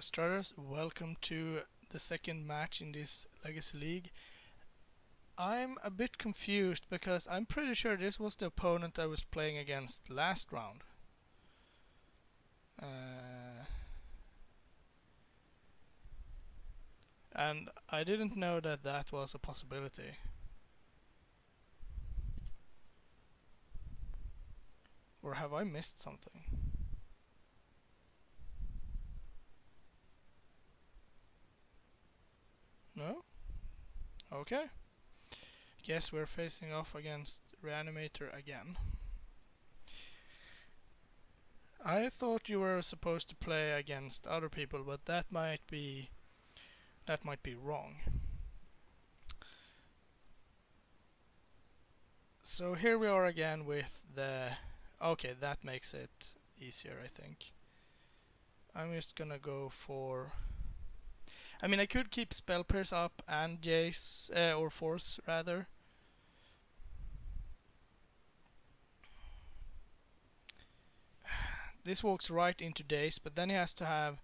Hello starters, welcome to the second match in this Legacy League. I'm a bit confused because I'm pretty sure this was the opponent I was playing against last round. And I didn't know that that was a possibility. Or have I missed something? No? Okay. Guess we're facing off against Reanimator again. I thought you were supposed to play against other people, but that might be wrong. So here we are again with the... Okay, that makes it easier, I think. I'm just gonna go for... I mean, I could keep Spell Pierce up and Jace, or Force rather. This walks right into Daze, but then he has to have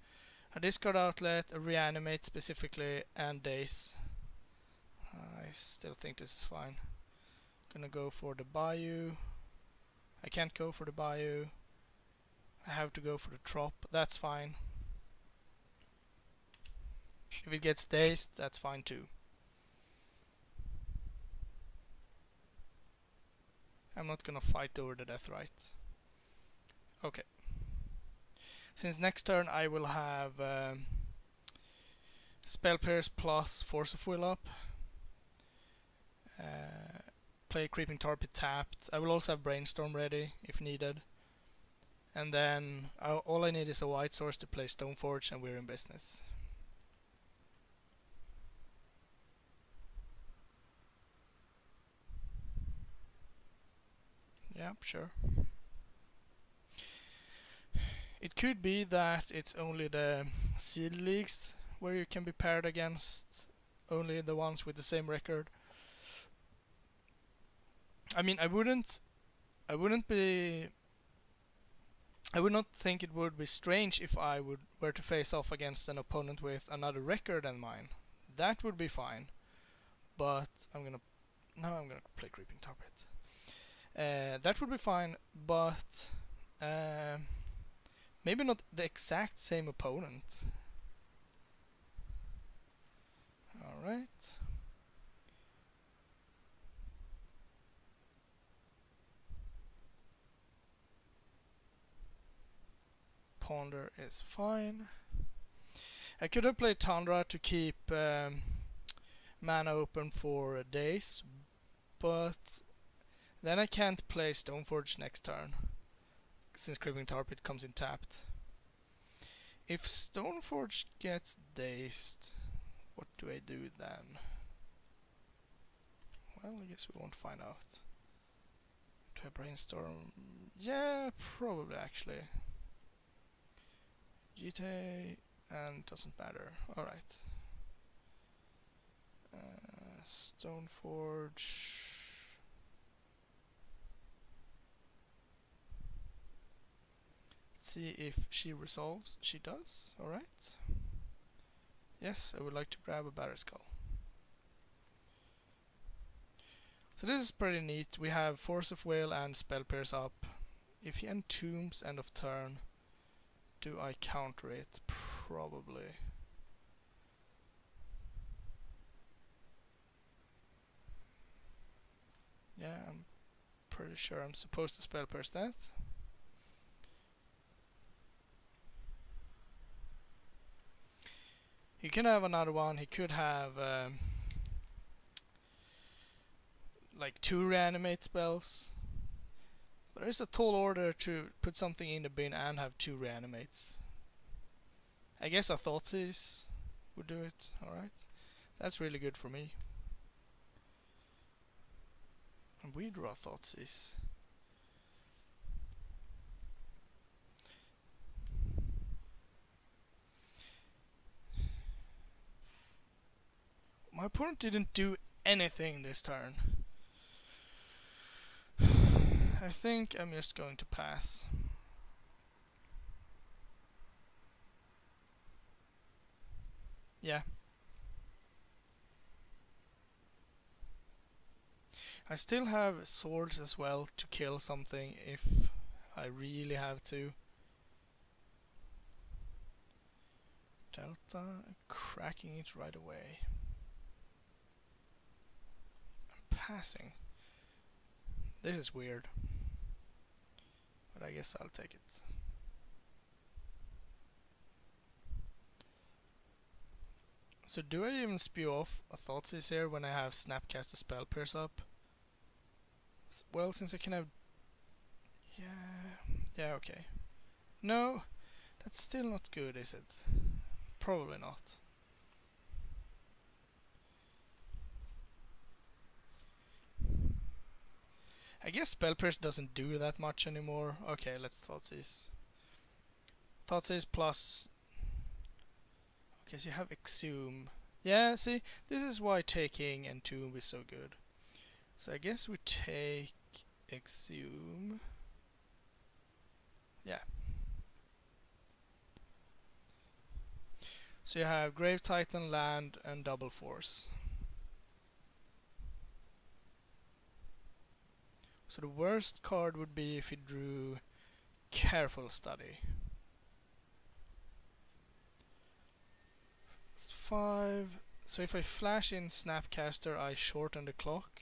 a discard outlet, a reanimate specifically, and Daze. I still think this is fine. Gonna go for the Bayou. I can't go for the Bayou. I have to go for the Trop. That's fine. If it gets dazed, that's fine too. I'm not gonna fight over the Deathrite. Okay. Since next turn I will have Spell Pierce plus Force of Will up. Play Creeping Tarpit tapped. I will also have Brainstorm ready if needed. And then all I need is a white source to play Stoneforge and we're in business. Yeah, sure. It could be that it's only the seed leagues where you can be paired against only the ones with the same record. I mean, I would not think it would be strange if I were to face off against an opponent with another record than mine. That would be fine. But I'm gonna play Creeping Tarpit. That would be fine, but maybe not the exact same opponent. Alright. Ponder is fine. I could have played Tundra to keep mana open for days, but then I can't play Stoneforge next turn, since Creeping Tarpit comes in tapped. If Stoneforge gets dazed, what do I do then? Well, I guess we won't find out. Do I Brainstorm? Yeah, probably actually. GTA, and doesn't matter. Alright. Stoneforge. See if she resolves. She does. Alright. Yes, I would like to grab a Batterskull. So this is pretty neat. We have Force of Will and Spell Pierce up. If he entombs end of turn, do I counter it? Probably. Yeah, I'm pretty sure I'm supposed to Spell Pierce that. He can have another one. He could have like 2 reanimate spells. But there's a tall order to put something in the bin and have 2 reanimates. I guess a Thoughtseize would do it. Alright. That's really good for me. And we draw Thoughtseize. My opponent didn't do anything this turn. I think I'm just going to pass. Yeah. I still have swords as well to kill something if I really have to. Delta, cracking it right away. I'm passing. This is weird. But I guess I'll take it. So do I even spew off a Thoughtseize here when I have Snapcast a Spell Pierce up? Well, since I can have... Yeah, okay. No, that's still not good, is it? Probably not. I guess Spell Pierce doesn't do that much anymore. Okay, let's Thoughtseize. Thoughtseize plus... Okay, so you have Exhume. Yeah, see, this is why taking Entomb is so good. So I guess we take Exhume. Yeah. So you have Grave Titan, Land, and Double Force. So the worst card would be if he drew Careful Study. It's 5. So if I flash in Snapcaster, I shorten the clock.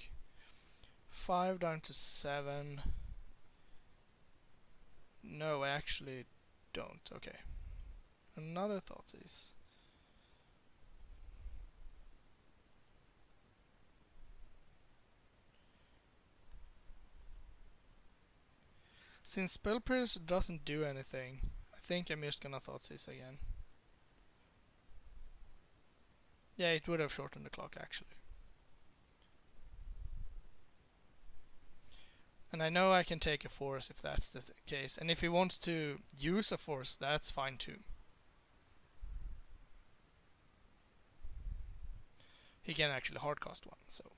5 down to 7. No, I actually don't. Okay. Another Thoughtseize. Since Spell Pierce doesn't do anything, I think I'm just gonna Thoughtseize again. Yeah, it would have shortened the clock actually. And I know I can take a force if that's the case. And if he wants to use a force, that's fine too. He can actually hardcast one, so.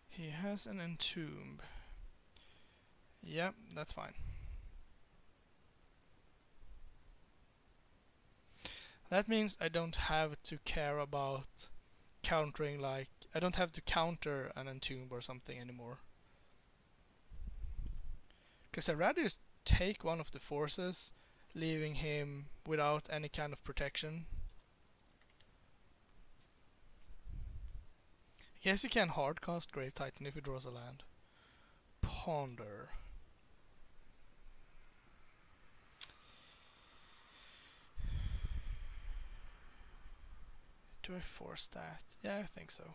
He has an Entomb. Yep, that's fine. That means I don't have to care about countering, like, I don't have to counter an Entomb or something anymore. Because I'd rather just take one of the forces, leaving him without any kind of protection. I guess you can hardcast Grave Titan if he draws a land. Ponder. Do I force that? Yeah, I think so.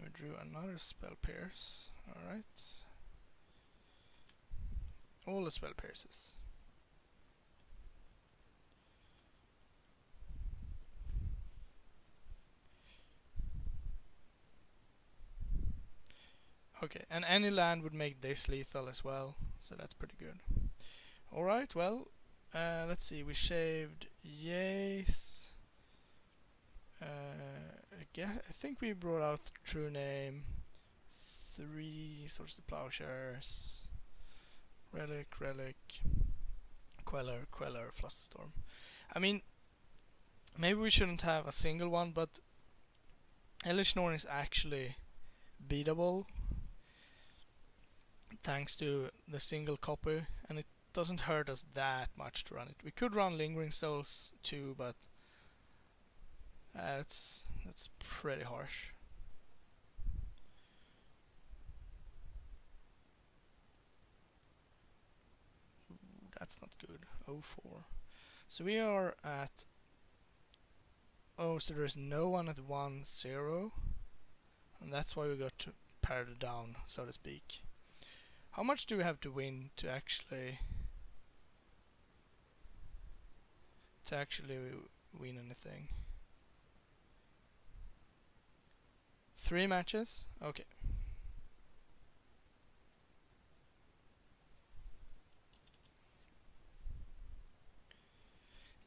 We drew another Spell Pierce. Alright. All the Spell Pierces. Okay, and any land would make this lethal as well, so that's pretty good. Alright, well, let's see, we shaved Jace. I think we brought out True Name, 3 Swords of Plowshares, Relic, Queller, Flusterstorm. I mean, maybe we shouldn't have a single one, but Elish Norn is actually beatable thanks to the single copy, and it doesn't hurt us that much to run it. We could run Lingering Souls too, but that's pretty harsh. That's not good. 04. So we are at... Oh, so there's no one at 1-0. And that's why we got to pared it down, so to speak. How much do we have to win to actually win anything? 3 matches? Okay.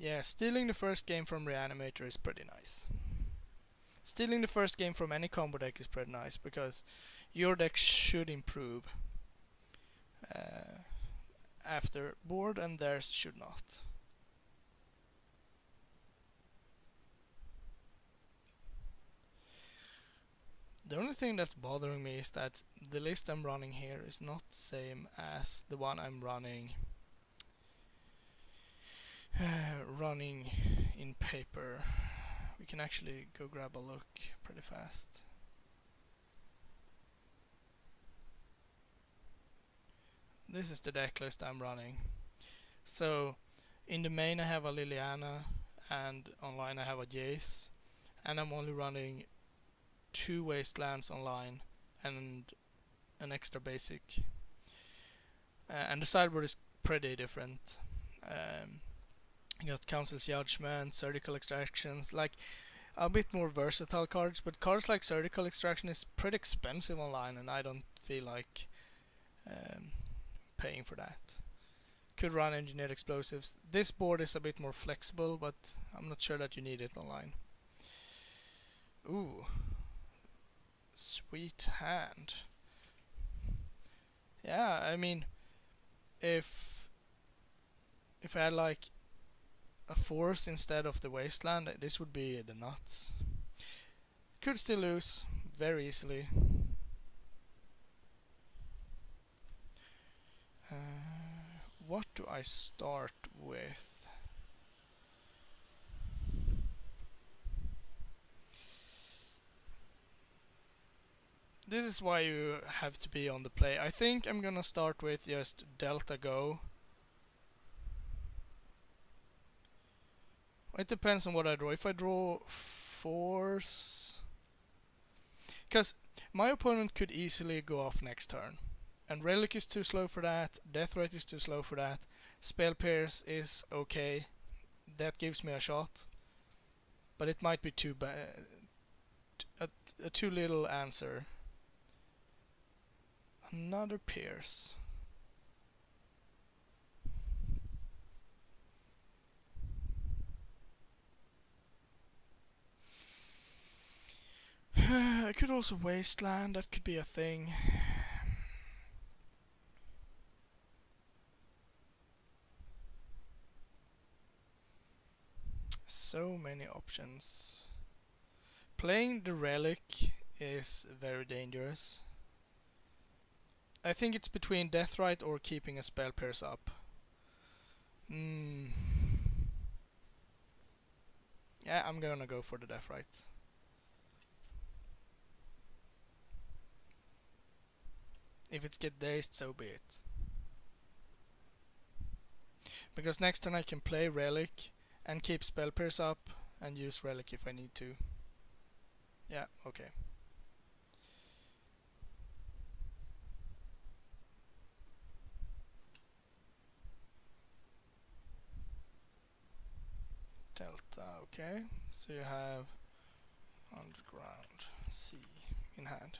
Yeah, stealing the first game from Reanimator is pretty nice. Stealing the first game from any combo deck is pretty nice because your deck should improve after board and theirs should not. The only thing that's bothering me is that the list I'm running here is not the same as the one I'm running in paper. We can actually go grab a look pretty fast. This is the deck list I'm running. So in the main I have a Liliana and online I have a Jace, and I'm only running 2 Wastelands online and an extra basic. And the sideboard is pretty different. You got Council's Judgment, Surgical Extractions, like a bit more versatile cards, but cards like Surgical Extraction is pretty expensive online and I don't feel like paying for that. Could run Engineered Explosives. This board is a bit more flexible, but I'm not sure that you need it online. Ooh. Sweet hand. Yeah, I mean, if I had like a force instead of the wasteland, this would be the nuts. Could still lose very easily. What do I start with? This is why you have to be on the play. I think I'm gonna start with just Delta Go. It depends on what I draw. If I draw force... Because my opponent could easily go off next turn. And Relic is too slow for that, Deathrite is too slow for that, Spell Pierce is okay, that gives me a shot. But it might be too bad, a too little answer. Another Pierce. I could also Wasteland, that could be a thing. So many options. Playing the Relic is very dangerous. I think it's between Deathrite or keeping a Spell Pierce up. Yeah, I'm gonna go for the Deathrite. If it's get dazed, so be it. Because next turn I can play Relic and keep Spell Pierce up and use Relic if I need to. Yeah, okay. Delta, okay. So you have Underground C in hand.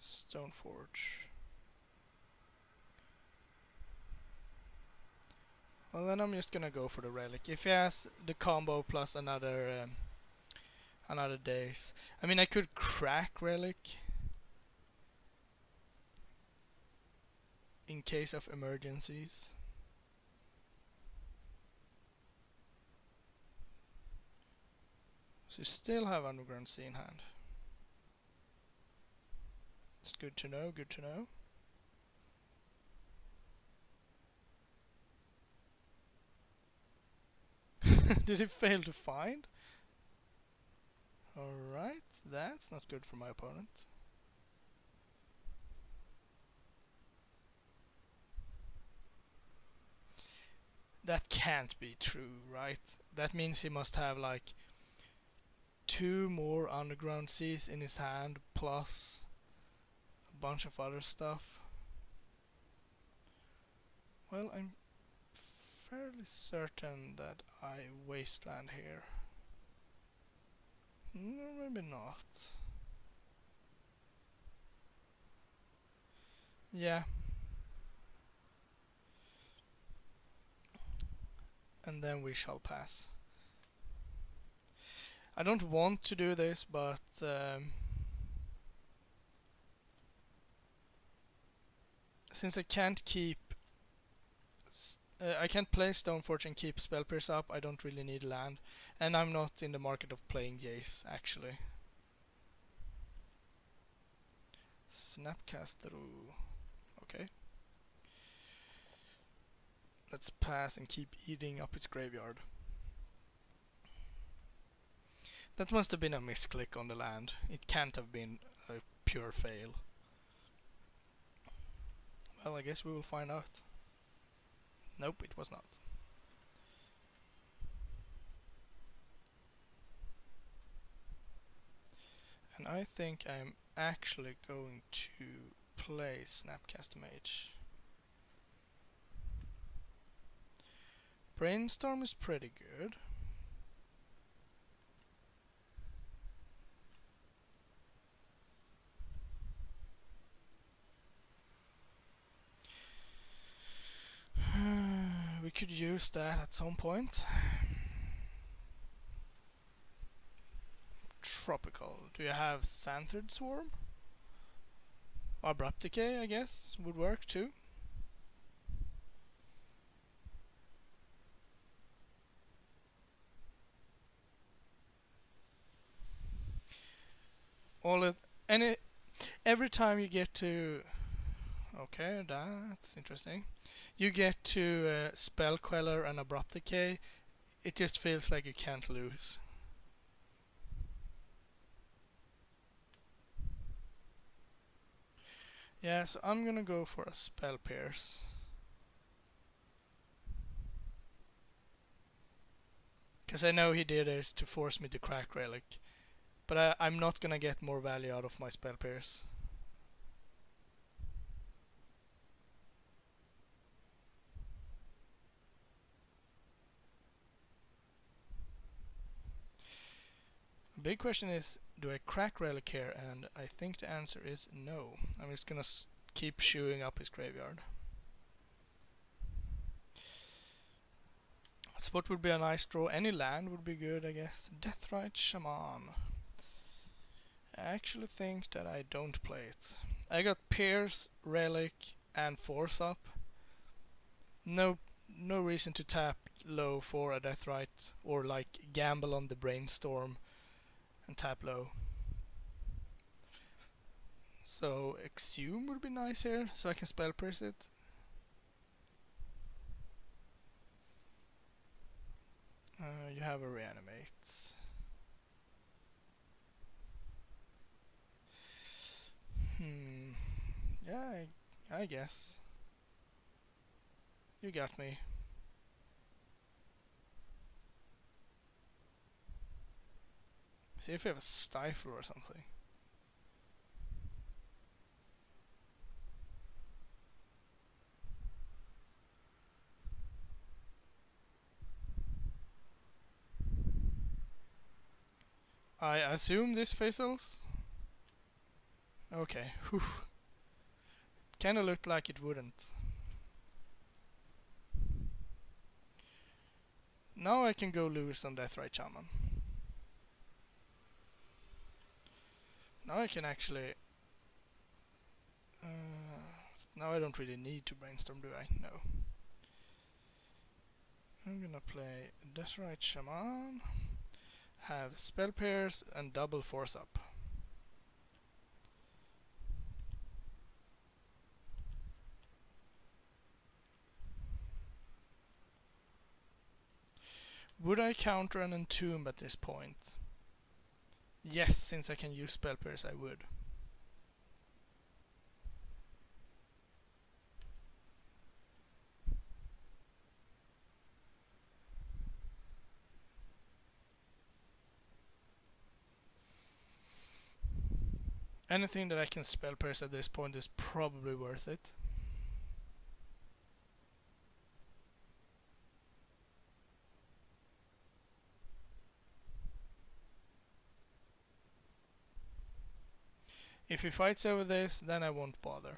Stoneforge. Well, then I'm just gonna go for the Relic. If he has the combo plus another daze. I mean, I could crack Relic in case of emergencies. So you still have Underground Sea in hand. It's good to know, good to know. Did he fail to find? Alright, that's not good for my opponent. That can't be true, right? That means he must have like 2 more Underground Seas in his hand plus a bunch of other stuff. Well, I'm fairly certain that I Wasteland here. No, maybe not. Yeah. and then we shall pass. I don't want to do this, but since I can't keep I can't play Stoneforge and keep Spell Pierce up, I don't really need land, and I'm not in the market of playing Jace actually. Snapcast through. Okay. Let's pass and keep eating up his graveyard. That must have been a misclick on the land. It can't have been a pure fail. Well, I guess we will find out. Nope, it was not. And I think I'm actually going to play Snapcast Mage. Brainstorm is pretty good. We could use that at some point. Tropical. Do you have Santhirid Swarm? Abrupt Decay, I guess, would work too. Every time you get to... Okay, that's interesting. You get to Spell Queller and Abrupt Decay, it just feels like you can't lose. Yeah, so I'm gonna go for a Spell Pierce. Because I know he did this to force me to crack Relic. But I'm not gonna get more value out of my Spell Pierce. The big question is, do I crack Relic here? And I think the answer is no. I'm just gonna keep chewing up his graveyard. So what would be a nice draw? Any land would be good, I guess. Deathrite Shaman. I actually think that I don't play it. I got Pierce, Relic, and Force up. No reason to tap low for a Deathrite, or like gamble on the Brainstorm and tap low. So Exhume would be nice here, so I can Spell Pierce it. You have a Reanimate. Yeah, I guess. You got me. See if we have a Stifle or something. I assume this fizzles? Okay, whew. Kinda looked like it wouldn't. Now I can go loose on Deathrite Shaman. Now I can actually... now I don't really need to Brainstorm, do I? No. I'm gonna play Deathrite Shaman, have Spell Pierce and double Force up. Would I counter an Entomb at this point? Yes, since I can use Spell Pierce, I would. Anything that I can Spell Pierce at this point is probably worth it. If he fights over this, then I won't bother.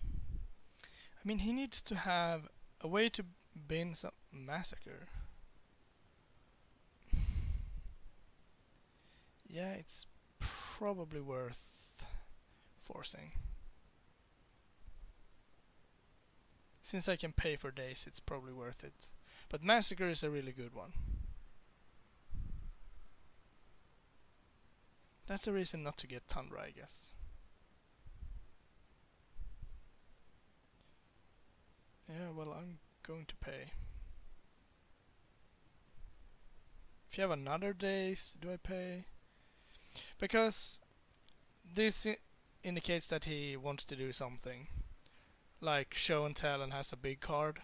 I mean, he needs to have A way to bin some massacre. Yeah, it's probably worth forcing. Since I can pay for days, it's probably worth it. But massacre is a really good one. That's a reason not to get Tundra, I guess. Yeah, well, I'm going to pay. If you have another days, do I pay? Because this indicates that he wants to do something. Like show and tell and has a big card.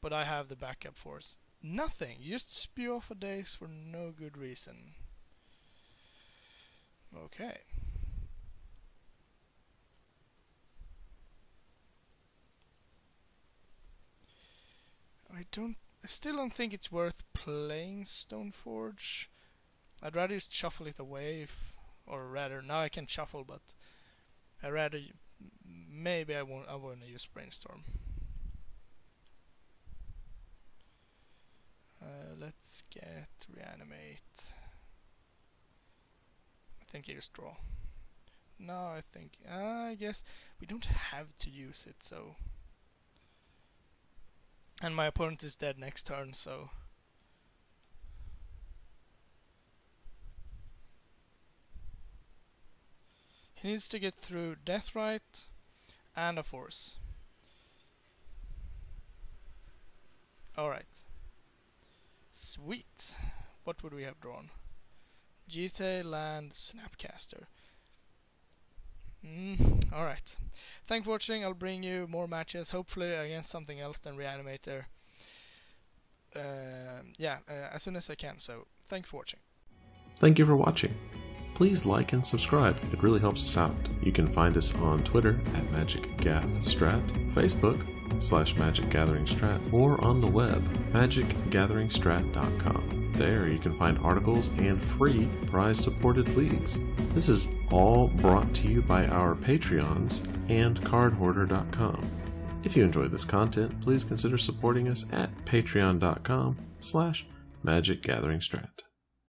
But I have the backup force. Nothing! You just spew off a days for no good reason. Okay. I still don't think it's worth playing Stoneforge. I'd rather just shuffle it away, or rather, now I can shuffle, but I'd rather, maybe I want to use Brainstorm. Let's get Reanimate. I think I just draw. No, I guess we don't have to use it, so. And my opponent is dead next turn, so. He needs to get through Deathrite and a force. Alright. Sweet. What would we have drawn? GTA, Land, Snapcaster. Alright. Thanks for watching. I'll bring you more matches, hopefully against something else than Reanimator. As soon as I can, so thanks for watching. Thank you for watching. Please like and subscribe, it really helps us out. You can find us on Twitter at MagicGathStrat, Facebook /MagicGatheringStrat, or on the web, magicgatheringstrat.com. There you can find articles and free prize-supported leagues. This is all brought to you by our Patreons and cardhoarder.com. If you enjoyed this content, please consider supporting us at patreon.com/MagicGatheringStrat.